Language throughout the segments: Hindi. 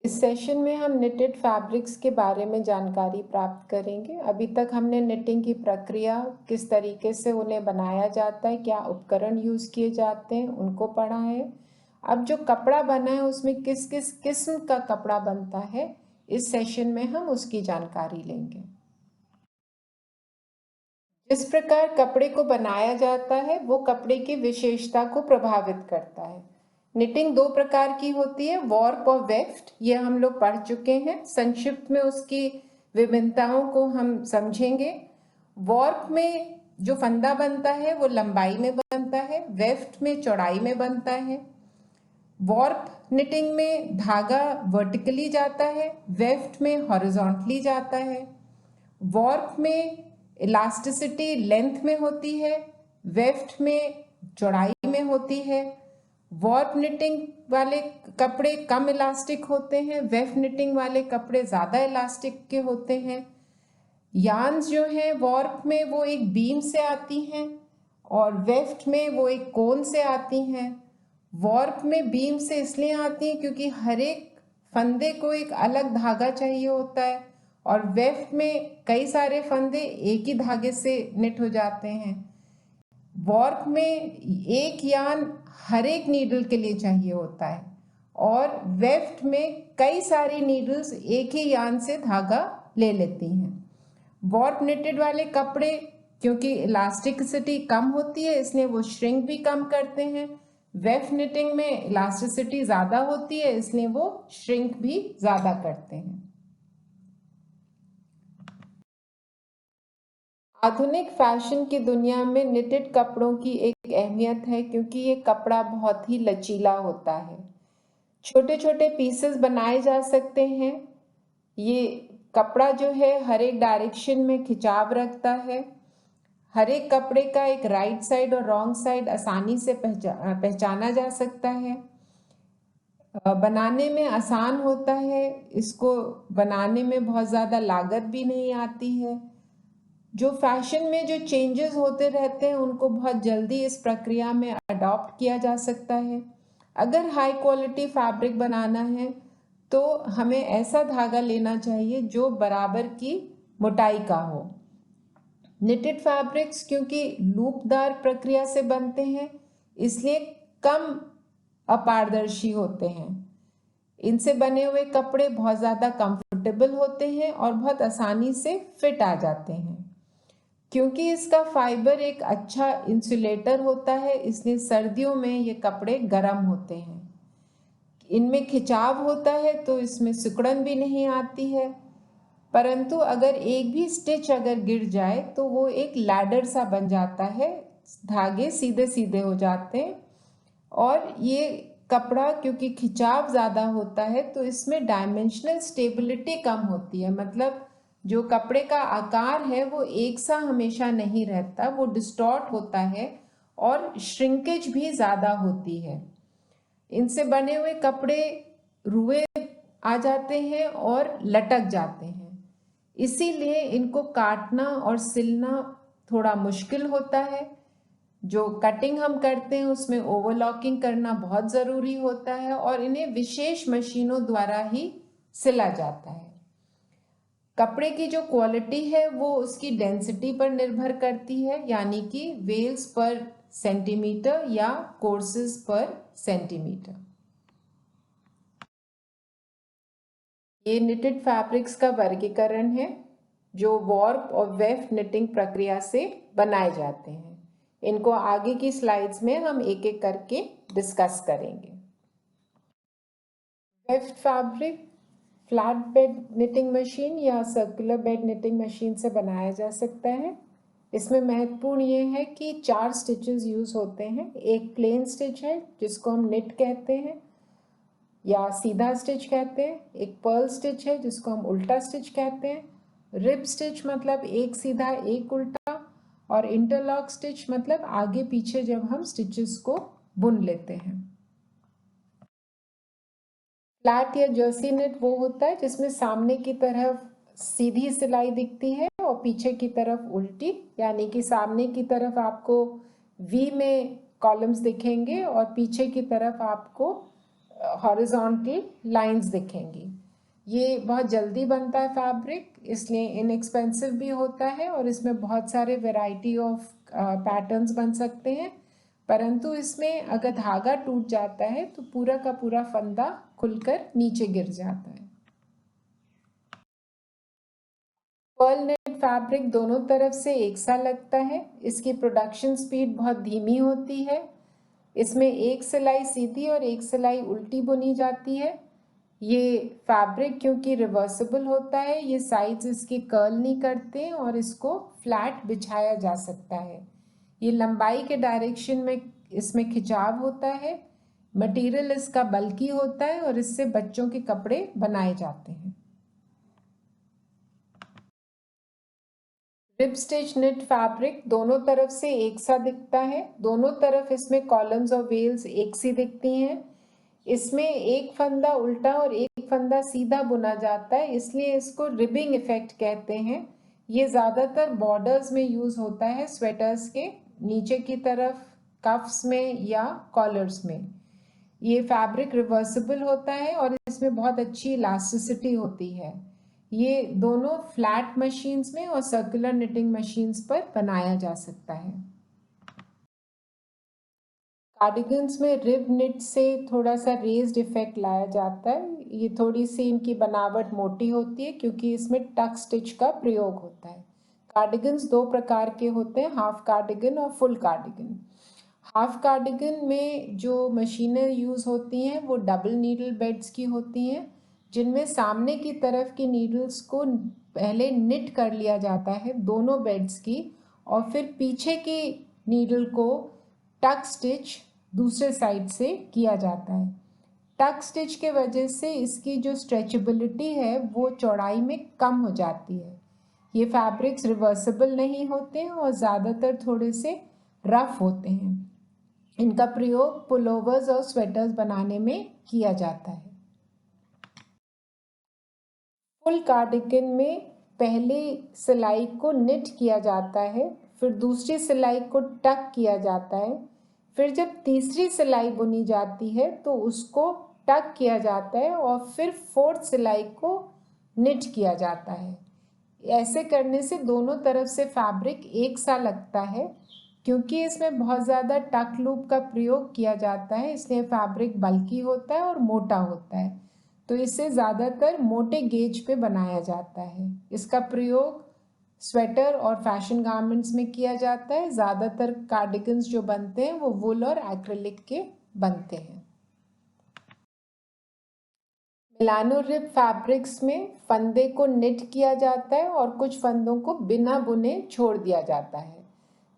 इस सेशन में हम निटेड फैब्रिक्स के बारे में जानकारी प्राप्त करेंगे। अभी तक हमने निटिंग की प्रक्रिया, किस तरीके से उन्हें बनाया जाता है, क्या उपकरण यूज़ किए जाते हैं, उनको पढ़ा है। अब जो कपड़ा बना है उसमें किस किस किस्म का कपड़ा बनता है, इस सेशन में हम उसकी जानकारी लेंगे। जिस प्रकार कपड़े को बनाया जाता है वो कपड़े की विशेषता को प्रभावित करता है। निटिंग दो प्रकार की होती है, वॉर्प और वेफ्ट। ये हम लोग पढ़ चुके हैं। संक्षिप्त में उसकी विभिन्नताओं को हम समझेंगे। वॉर्प में जो फंदा बनता है वो लंबाई में बनता है, वेफ्ट में चौड़ाई में बनता है। वॉर्प निटिंग में धागा वर्टिकली जाता है, वेफ्ट में हॉरिजॉन्टली जाता है। वॉर्प में इलास्टिसिटी लेंथ में होती है, वेफ्ट में चौड़ाई में होती है। वॉर्प निटिंग वाले कपड़े कम इलास्टिक होते हैं, वेफ्ट निटिंग वाले कपड़े ज़्यादा इलास्टिक के होते हैं। यार्न्स जो हैं वॉर्प में वो एक बीम से आती हैं और वेफ्ट में वो एक कोन से आती हैं। वॉर्प में बीम से इसलिए आती हैं क्योंकि हर एक फंदे को एक अलग धागा चाहिए होता है, और वेफ्ट में कई सारे फंदे एक ही धागे से निट हो जाते हैं। वॉर्प में एक यार्न हर एक नीडल के लिए चाहिए होता है, और वेफ्ट में कई सारी नीडल्स एक ही यार्न से धागा ले लेती हैं। वॉर्प निटेड वाले कपड़े क्योंकि इलास्टिसिटी कम होती है इसलिए वो श्रिंक भी कम करते हैं। वेफ्ट निटिंग में इलास्टिसिटी ज़्यादा होती है इसलिए वो श्रिंक भी ज़्यादा करते हैं। आधुनिक फैशन की दुनिया में निटेड कपड़ों की एक अहमियत है क्योंकि ये कपड़ा बहुत ही लचीला होता है। छोटे छोटे पीसेस बनाए जा सकते हैं। ये कपड़ा जो है हर एक डायरेक्शन में खिंचाव रखता है। हर एक कपड़े का एक राइट साइड और रॉन्ग साइड आसानी से पहचाना जा सकता है। बनाने में आसान होता है, इसको बनाने में बहुत ज़्यादा लागत भी नहीं आती है। जो फैशन में जो चेंजेस होते रहते हैं उनको बहुत जल्दी इस प्रक्रिया में अडॉप्ट किया जा सकता है। अगर हाई क्वालिटी फैब्रिक बनाना है तो हमें ऐसा धागा लेना चाहिए जो बराबर की मोटाई का हो। निटेड फैब्रिक्स क्योंकि लूपदार प्रक्रिया से बनते हैं इसलिए कम अपारदर्शी होते हैं। इनसे बने हुए कपड़े बहुत ज़्यादा कंफर्टेबल होते हैं और बहुत आसानी से फिट आ जाते हैं। क्योंकि इसका फाइबर एक अच्छा इंसुलेटर होता है इसलिए सर्दियों में ये कपड़े गर्म होते हैं। इनमें खिंचाव होता है तो इसमें सिकुड़न भी नहीं आती है, परंतु अगर एक भी स्टिच अगर गिर जाए तो वो एक लैडर सा बन जाता है, धागे सीधे सीधे हो जाते हैं। और ये कपड़ा क्योंकि खिंचाव ज़्यादा होता है तो इसमें डायमेंशनल स्टेबिलिटी कम होती है, मतलब जो कपड़े का आकार है वो एक सा हमेशा नहीं रहता, वो डिस्टॉर्ट होता है और श्रिंकेज भी ज़्यादा होती है। इनसे बने हुए कपड़े रुए आ जाते हैं और लटक जाते हैं, इसीलिए इनको काटना और सिलना थोड़ा मुश्किल होता है। जो कटिंग हम करते हैं उसमें ओवरलॉकिंग करना बहुत ज़रूरी होता है और इन्हें विशेष मशीनों द्वारा ही सिला जाता है। कपड़े की जो क्वालिटी है वो उसकी डेंसिटी पर निर्भर करती है, यानी कि वेल्स पर सेंटीमीटर या कोर्सेस पर सेंटीमीटर। ये निटेड फैब्रिक्स का वर्गीकरण है जो वॉर्प और वेफ्ट निटिंग प्रक्रिया से बनाए जाते हैं। इनको आगे की स्लाइड्स में हम एक एक करके डिस्कस करेंगे। Weft fabric flat bed knitting machine या सर्कुलर बेड निटिंग मशीन से बनाया जा सकता है। इसमें महत्वपूर्ण ये है कि 4 स्टिचेस यूज़ होते हैं। एक प्लेन स्टिच है जिसको हम निट कहते हैं या सीधा स्टिच कहते हैं, एक पर्ल स्टिच है जिसको हम उल्टा स्टिच कहते हैं, रिब स्टिच मतलब एक सीधा एक उल्टा, और इंटरलॉक स्टिच मतलब आगे पीछे जब हम स्टिचेस को बुन लेते हैं। फ्लैट या जर्सी नेट वो होता है जिसमें सामने की तरफ सीधी सिलाई दिखती है और पीछे की तरफ उल्टी, यानी कि सामने की तरफ आपको वी में कॉलम्स दिखेंगे और पीछे की तरफ आपको हॉरिजॉन्टल लाइंस दिखेंगी। ये बहुत जल्दी बनता है फैब्रिक, इसलिए इनएक्सपेंसिव भी होता है और इसमें बहुत सारे वैरायटी ऑफ पैटर्न्स बन सकते हैं। परंतु इसमें अगर धागा टूट जाता है तो पूरा का पूरा फंदा खुलकर नीचे गिर जाता है। पर्ल नेट फैब्रिक दोनों तरफ से एक सा लगता है। इसकी प्रोडक्शन स्पीड बहुत धीमी होती है। इसमें एक सिलाई सीधी और एक सिलाई उल्टी बुनी जाती है। ये फैब्रिक क्योंकि रिवर्सिबल होता है, ये साइड्स इसकी कर्ल नहीं करते और इसको फ्लैट बिछाया जा सकता है। ये लंबाई के डायरेक्शन में इसमें खिंचाव होता है। मटेरियल इसका बल्की होता है और इससे बच्चों के कपड़े बनाए जाते हैं। रिब स्टिच निट फैब्रिक दोनों तरफ से एक सा दिखता है। दोनों तरफ इसमें कॉलम्स और वेल्स एक सी दिखती हैं। इसमें एक फंदा उल्टा और एक फंदा सीधा बुना जाता है, इसलिए इसको रिबिंग इफेक्ट कहते हैं। ये ज़्यादातर बॉर्डर्स में यूज़ होता है, स्वेटर्स के नीचे की तरफ, कफ्स में या कॉलर्स में। ये फैब्रिक रिवर्सिबल होता है और इसमें बहुत अच्छी इलास्टिसिटी होती है। ये दोनों फ्लैट मशीन्स में और सर्कुलर निटिंग मशीन्स पर बनाया जा सकता है। कार्डिगन्स में रिब निट से थोड़ा सा रेज्ड इफेक्ट लाया जाता है। ये थोड़ी सी इनकी बनावट मोटी होती है क्योंकि इसमें टक स्टिच का प्रयोग होता है। कार्डिगन्स दो प्रकार के होते हैं, हाफ कार्डिगन और फुल कार्डिगन। हाफ कार्डिगन में जो मशीनें यूज़ होती हैं वो डबल नीडल बेड्स की होती हैं, जिनमें सामने की तरफ की नीडल्स को पहले निट कर लिया जाता है दोनों बेड्स की, और फिर पीछे की नीडल को टक स्टिच दूसरे साइड से किया जाता है। टक स्टिच के वजह से इसकी जो स्ट्रेचेबिलिटी है वो चौड़ाई में कम हो जाती है। ये फैब्रिक्स रिवर्सिबल नहीं होते हैं और ज़्यादातर थोड़े से रफ होते हैं। इनका प्रयोग पुलोवर्स और स्वेटर्स बनाने में किया जाता है। फुल कार्डिगन में पहले सिलाई को निट किया जाता है, फिर दूसरी सिलाई को टक किया जाता है, फिर जब तीसरी सिलाई बुनी जाती है तो उसको टक किया जाता है और फिर फोर्थ सिलाई को निट किया जाता है। ऐसे करने से दोनों तरफ से फैब्रिक एक सा लगता है। क्योंकि इसमें बहुत ज़्यादा टक लूप का प्रयोग किया जाता है, इसलिए फैब्रिक बल्की होता है और मोटा होता है, तो इसे ज़्यादातर मोटे गेज पे बनाया जाता है। इसका प्रयोग स्वेटर और फैशन गारमेंट्स में किया जाता है। ज़्यादातर कार्डिगन्स जो बनते हैं वो वुल और एक्रिलिक के बनते हैं। मिलानो रिब फैब्रिक्स में फंदे को निट किया जाता है और कुछ फंदों को बिना बुने छोड़ दिया जाता है,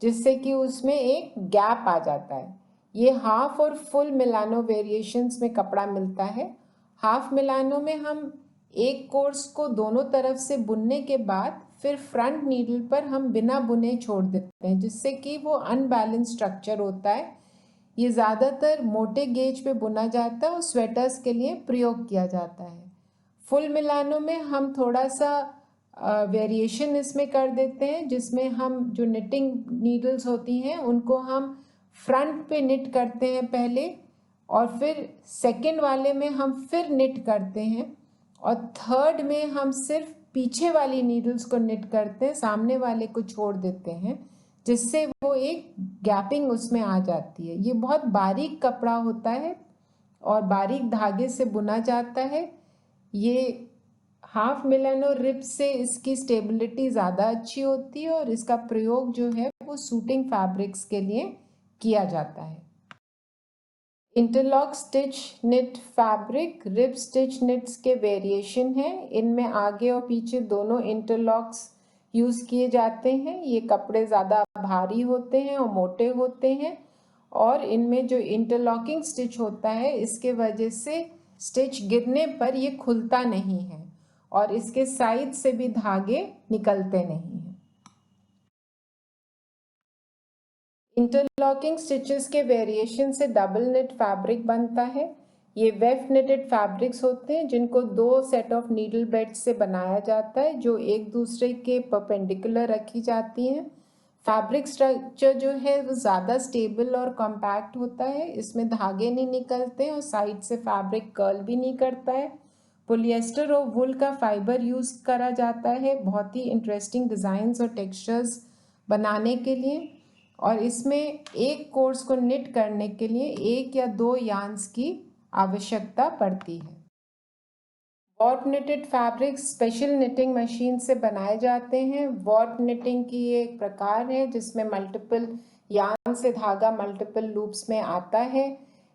जिससे कि उसमें एक गैप आ जाता है। ये हाफ और फुल मिलानो वेरिएशंस में कपड़ा मिलता है। हाफ मिलानो में हम एक कोर्स को दोनों तरफ से बुनने के बाद फिर फ्रंट नीडल पर हम बिना बुने छोड़ देते हैं, जिससे कि वो अनबैलेंस स्ट्रक्चर होता है। ये ज़्यादातर मोटे गेज पे बुना जाता है और स्वेटर्स के लिए प्रयोग किया जाता है। फुल मिलानो में हम थोड़ा सा वेरिएशन इसमें कर देते हैं, जिसमें हम जो निटिंग नीडल्स होती हैं उनको हम फ्रंट पे निट करते हैं पहले, और फिर सेकंड वाले में हम फिर निट करते हैं, और थर्ड में हम सिर्फ पीछे वाली नीडल्स को निट करते हैं, सामने वाले को छोड़ देते हैं, जिससे वो एक गैपिंग उसमें आ जाती है। ये बहुत बारीक कपड़ा होता है और बारीक धागे से बुना जाता है। ये हाफ मिलानो रिब से इसकी स्टेबिलिटी ज़्यादा अच्छी होती है और इसका प्रयोग जो है वो सूटिंग फैब्रिक्स के लिए किया जाता है। Interlock stitch knit fabric rib stitch knits के वेरिएशन हैं। इनमें आगे और पीछे दोनों इंटरलॉक्स यूज़ किए जाते हैं। ये कपड़े ज़्यादा भारी होते हैं और मोटे होते हैं, और इनमें जो इंटरलॉकिंग स्टिच होता है इसके वजह से स्टिच गिरने पर ये खुलता नहीं है और इसके साइड से भी धागे निकलते नहीं हैं। इंटरलॉकिंग स्टिचेस के वेरिएशन से डबल नेट फैब्रिक बनता है। ये वेफ नेटेड फैब्रिक्स होते हैं जिनको दो सेट ऑफ नीडल बेड्स से बनाया जाता है, जो एक दूसरे के परपेंडिकुलर रखी जाती हैं। फैब्रिक स्ट्रक्चर जो है वो ज़्यादा स्टेबल और कॉम्पैक्ट होता है। इसमें धागे नहीं निकलते और साइड से फैब्रिक कर्ल भी नहीं करता है। पॉलिएस्टर और वुल का फाइबर यूज़ करा जाता है बहुत ही इंटरेस्टिंग डिज़ाइंस और टेक्सचर्स बनाने के लिए, और इसमें एक कोर्स को निट करने के लिए 1 या 2 यार्न्स की आवश्यकता पड़ती है। Warp knitted fabric special knitting machine से बनाए जाते हैं। वॉर्प निटिंग की ये एक प्रकार है जिसमें मल्टीपल यार्न से धागा मल्टीपल लूप्स में आता है।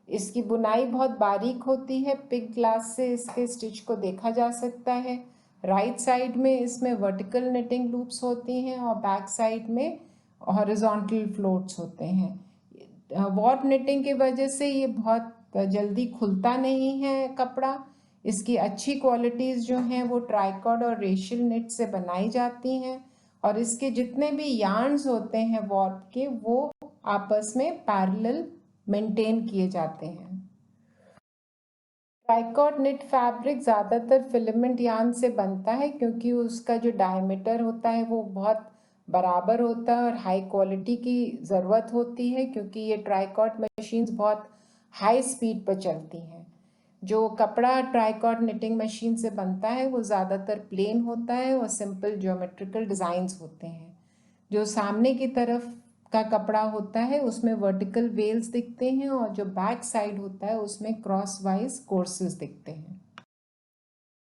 इसकी बुनाई बहुत बारीक होती है। पिक ग्लास से इसके स्टिच को देखा जा सकता है। राइट साइड में इसमें वर्टिकल निटिंग लूप्स होती हैं और बैक साइड में हॉरिजॉन्टल फ्लोट्स होते हैं। वॉर्प निटिंग की वजह से ये बहुत जल्दी खुलता नहीं है कपड़ा। इसकी अच्छी क्वालिटीज़ जो हैं वो ट्राइकॉर्ड और रेशियल निट से बनाई जाती हैं, और इसके जितने भी यार्न्स होते हैं वॉर्प के वो आपस में पैरेलल मेंटेन किए जाते हैं। ट्राइकॉर्ड निट फैब्रिक ज़्यादातर फिलामेंट यार्न से बनता है क्योंकि उसका जो डायमीटर होता है वो बहुत बराबर होता है और हाई क्वालिटी की ज़रूरत होती है क्योंकि ये ट्राइकॉर्ड मशीन्स बहुत हाई स्पीड पर चलती हैं। जो कपड़ा ट्राइकॉर्ड निटिंग मशीन से बनता है वो ज़्यादातर प्लेन होता है और सिंपल ज्योमेट्रिकल डिज़ाइंस होते हैं। जो सामने की तरफ का कपड़ा होता है उसमें वर्टिकल वेल्स दिखते हैं और जो बैक साइड होता है उसमें क्रॉस वाइज कोर्सेज दिखते हैं।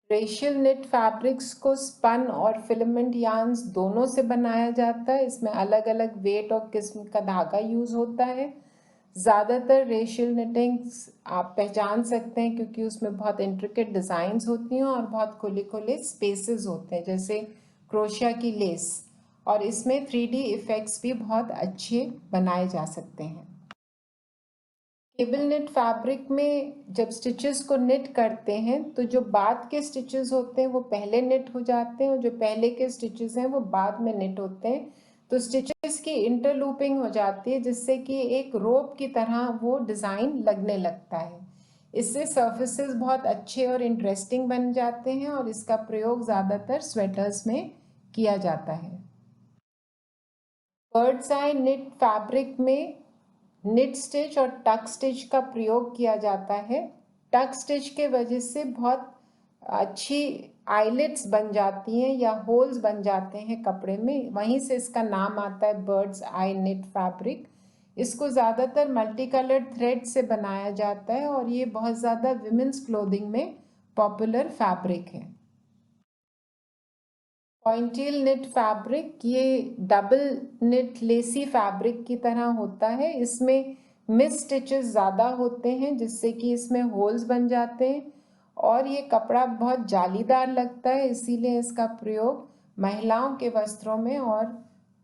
रेशियल निट फैब्रिक्स को स्पन और फिलामेंट यार्न्स दोनों से बनाया जाता है। इसमें अलग अलग वेट और किस्म का धागा यूज होता है। ज़्यादातर रेशियल निटिंग्स आप पहचान सकते हैं क्योंकि उसमें बहुत इंट्रिकेट डिज़ाइंस होती हैं और बहुत खुले खुले स्पेसेस होते हैं जैसे क्रोशिया की लेस, और इसमें 3D इफ़ेक्ट्स भी बहुत अच्छे बनाए जा सकते हैं। केबल निट फैब्रिक में जब स्टिचेस को निट करते हैं तो जो बाद के स्टिचेस होते हैं वो पहले निट हो जाते हैं और जो पहले के स्टिचेस हैं वो बाद में निट होते हैं। तो स्टिचेस की इंटरलूपिंग हो जाती है जिससे कि एक रोप की तरह वो डिज़ाइन लगने लगता है। इससे सर्फेसेस बहुत अच्छे और इंटरेस्टिंग बन जाते हैं और इसका प्रयोग ज़्यादातर स्वेटर्स में किया जाता है। बर्ड्स आई निट फैब्रिक में निट स्टिच और टक स्टिच का प्रयोग किया जाता है। टक स्टिच के वजह से बहुत अच्छी आईलेट्स बन जाती हैं या होल्स बन जाते हैं कपड़े में, वहीं से इसका नाम आता है बर्ड्स आई निट फैब्रिक। इसको ज़्यादातर मल्टी कलर्ड थ्रेड से बनाया जाता है और ये बहुत ज़्यादा विमेंस क्लोथिंग में पॉपुलर फैब्रिक है। पॉइंटेल निट फैब्रिक ये डबल निट लेसी फैब्रिक की तरह होता है। इसमें मिस स्टिचेस ज़्यादा होते हैं जिससे कि इसमें होल्स बन जाते हैं और ये कपड़ा बहुत जालीदार लगता है, इसीलिए इसका प्रयोग महिलाओं के वस्त्रों में और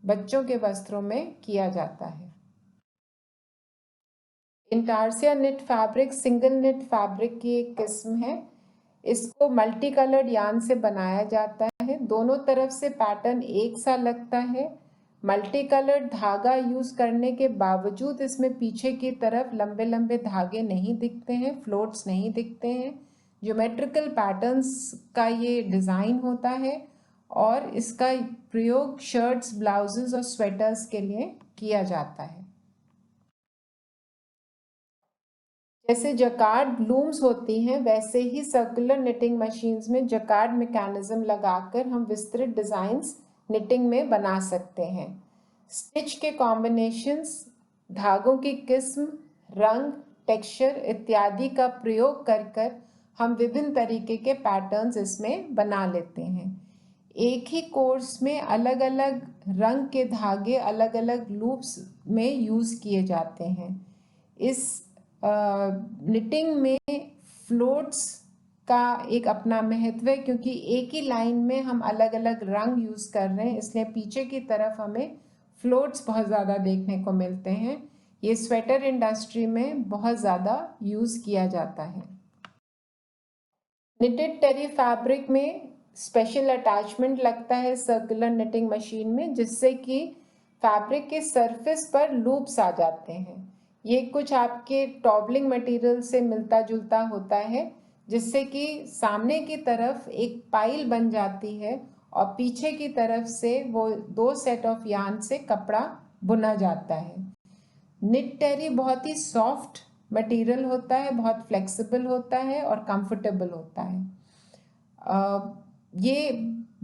बच्चों के वस्त्रों में किया जाता है। Intarsia knit fabric single knit fabric की एक किस्म है। इसको मल्टी कलर्ड यार्न से बनाया जाता है। दोनों तरफ से पैटर्न एक सा लगता है। मल्टी कलर्ड धागा यूज करने के बावजूद इसमें पीछे की तरफ लंबे लंबे धागे नहीं दिखते हैं, फ्लोट्स नहीं दिखते हैं। ज्योमेट्रिकल पैटर्न्स का ये डिज़ाइन होता है और इसका प्रयोग शर्ट्स, ब्लाउजेस और स्वेटर्स के लिए किया जाता है। जैसे जकार्ड लूम्स होती हैं वैसे ही सर्कुलर निटिंग मशीन्स में जकार्ड मैकेनिज्म लगाकर हम विस्तृत डिज़ाइंस निटिंग में बना सकते हैं। स्टिच के कॉम्बिनेशंस, धागों की किस्म, रंग, टेक्सचर इत्यादि का प्रयोग कर हम विभिन्न तरीके के पैटर्न्स इसमें बना लेते हैं। एक ही कोर्स में अलग अलग रंग के धागे अलग अलग लूप्स में यूज़ किए जाते हैं। इस निटिंग में फ्लोट्स का एक अपना महत्व है क्योंकि एक ही लाइन में हम अलग अलग रंग यूज़ कर रहे हैं, इसलिए पीछे की तरफ हमें फ्लोट्स बहुत ज़्यादा देखने को मिलते हैं। ये स्वेटर इंडस्ट्री में बहुत ज़्यादा यूज़ किया जाता है। निटेड टेरी फैब्रिक में स्पेशल अटैचमेंट लगता है सर्कुलर निटिंग मशीन में जिससे कि फैब्रिक के सरफेस पर लूप्स आ जाते हैं। ये कुछ आपके टॉबलिंग मटेरियल से मिलता जुलता होता है जिससे कि सामने की तरफ एक पाइल बन जाती है और पीछे की तरफ से वो 2 सेट ऑफ यार्न से कपड़ा बुना जाता है। निट टेरी बहुत ही सॉफ्ट मटेरियल होता है, बहुत फ्लेक्सिबल होता है और कंफर्टेबल होता है। ये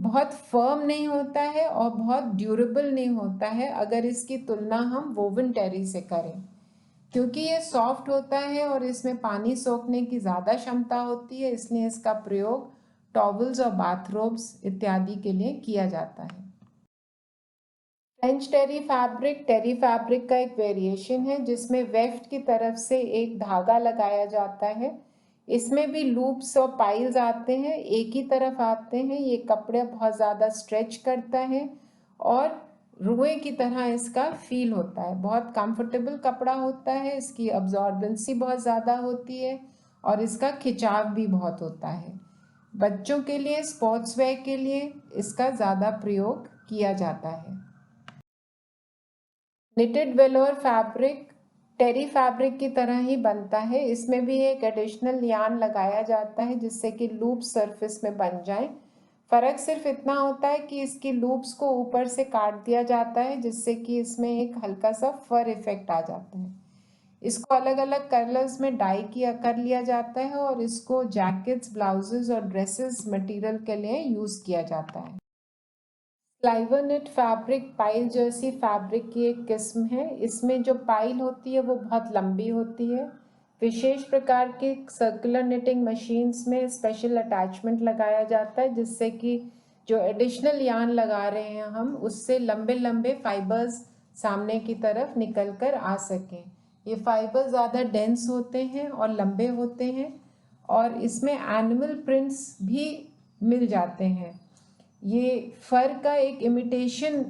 बहुत फर्म नहीं होता है और बहुत ड्यूरेबल नहीं होता है अगर इसकी तुलना हम वोवन टेरी से करें, क्योंकि ये सॉफ्ट होता है और इसमें पानी सोखने की ज़्यादा क्षमता होती है, इसलिए इसका प्रयोग टॉवल्स और बाथरोब्स इत्यादि के लिए किया जाता है। फ्रेंच टेरी फैब्रिक का एक वेरिएशन है जिसमें वेफ्ट की तरफ से एक धागा लगाया जाता है। इसमें भी लूप्स और पाइल्स आते हैं, एक ही तरफ आते हैं। ये कपड़े बहुत ज़्यादा स्ट्रेच करता है और रुए की तरह इसका फील होता है। बहुत कंफर्टेबल कपड़ा होता है, इसकी अब्जॉर्बेंसी बहुत ज़्यादा होती है और इसका खिंचाव भी बहुत होता है। बच्चों के लिए, स्पोर्ट्स वेयर के लिए इसका ज़्यादा प्रयोग किया जाता है। निटेड वेलोर फैब्रिक टेरी फैब्रिक की तरह ही बनता है। इसमें भी एक एडिशनल यान लगाया जाता है जिससे कि लूप सरफेस में बन जाए। फ़र्क सिर्फ इतना होता है कि इसकी लूप्स को ऊपर से काट दिया जाता है जिससे कि इसमें एक हल्का सा फर इफेक्ट आ जाता है। इसको अलग अलग कलर्स में डाई कर लिया जाता है और इसको जैकेट्स, ब्लाउजेस और ड्रेसेस मटेरियल के लिए यूज़ किया जाता है। स्लाइवरनेट फैब्रिक पाइल जर्सी फैब्रिक की एक किस्म है। इसमें जो पाइल होती है वो बहुत लंबी होती है। विशेष प्रकार के सर्कुलर निटिंग मशीन्स में स्पेशल अटैचमेंट लगाया जाता है जिससे कि जो एडिशनल यार्न लगा रहे हैं हम, उससे लंबे लंबे फाइबर्स सामने की तरफ निकल कर आ सकें। ये फाइबर ज़्यादा डेंस होते हैं और लंबे होते हैं और इसमें एनिमल प्रिंट्स भी मिल जाते हैं। ये फर का एक इमिटेशन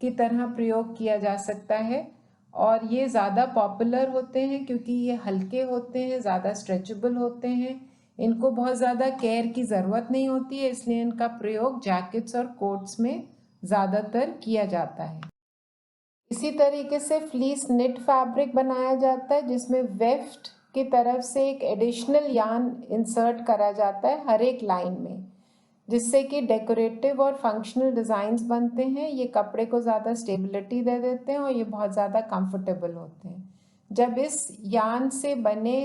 की तरह प्रयोग किया जा सकता है और ये ज़्यादा पॉपुलर होते हैं क्योंकि ये हल्के होते हैं, ज़्यादा स्ट्रेचेबल होते हैं। इनको बहुत ज़्यादा केयर की ज़रूरत नहीं होती है, इसलिए इनका प्रयोग जैकेट्स और कोट्स में ज़्यादातर किया जाता है। इसी तरीके से फ्लीस निट फैब्रिक बनाया जाता है जिसमें वेफ्ट की तरफ से एक एडिशनल यार्न इंसर्ट करा जाता है हर एक लाइन में, जिससे कि डेकोरेटिव और फंक्शनल डिज़ाइंस बनते हैं। ये कपड़े को ज़्यादा स्टेबिलिटी दे देते हैं और ये बहुत ज़्यादा कंफर्टेबल होते हैं। जब इस यार्न से बने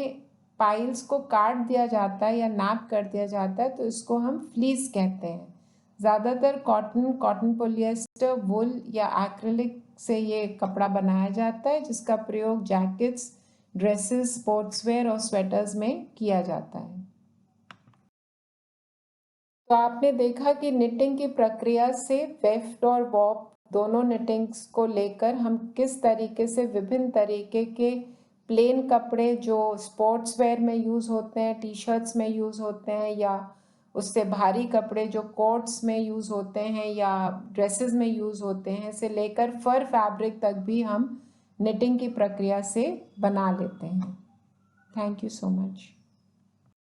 पाइल्स को काट दिया जाता है या नैप कर दिया जाता है तो इसको हम फ्लीस कहते हैं। ज़्यादातर कॉटन पॉलिएस्टर, वुल या एक्रिलिक से ये कपड़ा बनाया जाता है जिसका प्रयोग जैकेट्स, ड्रेसेस, स्पोर्ट्सवेयर और स्वेटर्स में किया जाता है। तो आपने देखा कि निटिंग की प्रक्रिया से वेफ्ट और वॉप दोनों निटिंग्स को लेकर हम किस तरीके से विभिन्न तरीके के प्लेन कपड़े जो स्पोर्ट्स वेयर में यूज़ होते हैं, टी शर्ट्स में यूज़ होते हैं, या उससे भारी कपड़े जो कोट्स में यूज़ होते हैं या ड्रेसेस में यूज़ होते हैं, से लेकर फर फैब्रिक तक भी हम निटिंग की प्रक्रिया से बना लेते हैं। Thank you so much.